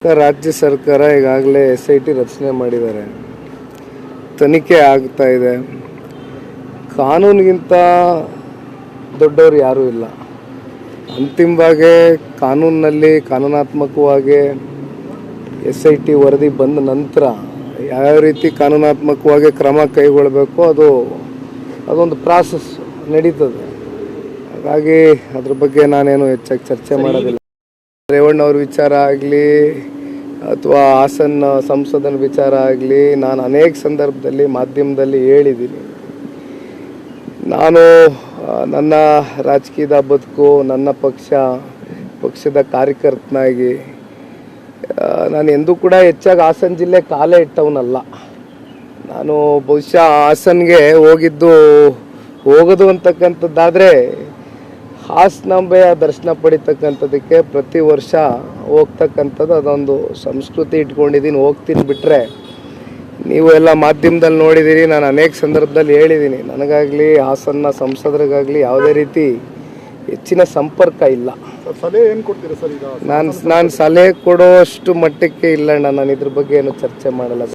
ರಾಜ್ಯ ಸರ್ಕಾರ ಈಗಾಗಲೇ SIT ರಚನೆ ಮಾಡಿದ್ದಾರೆ. ತನಿಖೆ ಆಗ್ತಾ ಇದೆ. ಕಾನೂನಿಗಿಂತ ದೊಡ್ಡವರು ಯಾರೂ ಇಲ್ಲ. ಅಂತಿಮವಾಗಿ ಕಾನೂನಿನಲ್ಲಿ ಕಾನೂನಾತ್ಮಕವಾಗಿ SIT ವರದಿ ಬಂದ ನಂತರ ಯಾವ ರೀತಿ ಕಾನೂನಾತ್ಮಕವಾಗಿ ಕ್ರಮ ಕೈಗೊಳ್ಳಬೇಕು ಅದೊಂದು ಪ್ರಾಸೆಸ್ ನಡೀತದೆ. ಹಾಗಾಗಿ ಅದ್ರ ಬಗ್ಗೆ ನಾನೇನು ಹೆಚ್ಚಾಗಿ ಚರ್ಚೆ ಮಾಡೋದಿಲ್ಲ. ರೇವಣ್ಣವ್ರ ವಿಚಾರ ಆಗಲಿ ಅಥವಾ ಹಾಸನ ಸಂಸದನ ವಿಚಾರ ಆಗಲಿ ನಾನು ಅನೇಕ ಸಂದರ್ಭದಲ್ಲಿ ಮಾಧ್ಯಮದಲ್ಲಿ ಹೇಳಿದ್ದೀನಿ. ನಾನು ನನ್ನ ರಾಜಕೀಯದ ಬದುಕು, ನನ್ನ ಪಕ್ಷದ ಕಾರ್ಯಕರ್ತನಾಗಿ ನಾನು ಎಂದೂ ಕೂಡ ಹೆಚ್ಚಾಗಿ ಹಾಸನ ಜಿಲ್ಲೆ ಕಾಲೇ ಇಟ್ಟವನಲ್ಲ. ನಾನು ಬಹುಶಃ ಹಾಸನ್ಗೆ ಹೋಗೋದು ಅಂತಕ್ಕಂಥದ್ದಾದರೆ ಹಾಸನಾಂಬೆಯ ದರ್ಶನ ಪಡಿತಕ್ಕಂಥದ್ದಕ್ಕೆ ಪ್ರತಿ ವರ್ಷ ಹೋಗ್ತಕ್ಕಂಥದ್ದು ಅದೊಂದು ಸಂಸ್ಕೃತಿ ಇಟ್ಕೊಂಡಿದ್ದೀನಿ, ಹೋಗ್ತೀನಿ. ಬಿಟ್ಟರೆ ನೀವು ಎಲ್ಲ ಮಾಧ್ಯಮದಲ್ಲಿ ನೋಡಿದ್ದೀರಿ, ನಾನು ಅನೇಕ ಸಂದರ್ಭದಲ್ಲಿ ಹೇಳಿದ್ದೀನಿ, ನನಗಾಗಲಿ ಹಾಸನ ಸಂಸದರಿಗಾಗಲಿ ಯಾವುದೇ ರೀತಿ ಹೆಚ್ಚಿನ ಸಂಪರ್ಕ ಇಲ್ಲ. ಸಲಹೆ ಏನು ಕೊಡ್ತೀರಾ ಸರ್? ನಾನು ಸಲಹೆ ಕೊಡೋಷ್ಟು ಮಟ್ಟಕ್ಕೆ ಇಲ್ಲ. ನಾನು ಇದ್ರ ಬಗ್ಗೆ ಏನು ಚರ್ಚೆ ಮಾಡಲ್ಲ.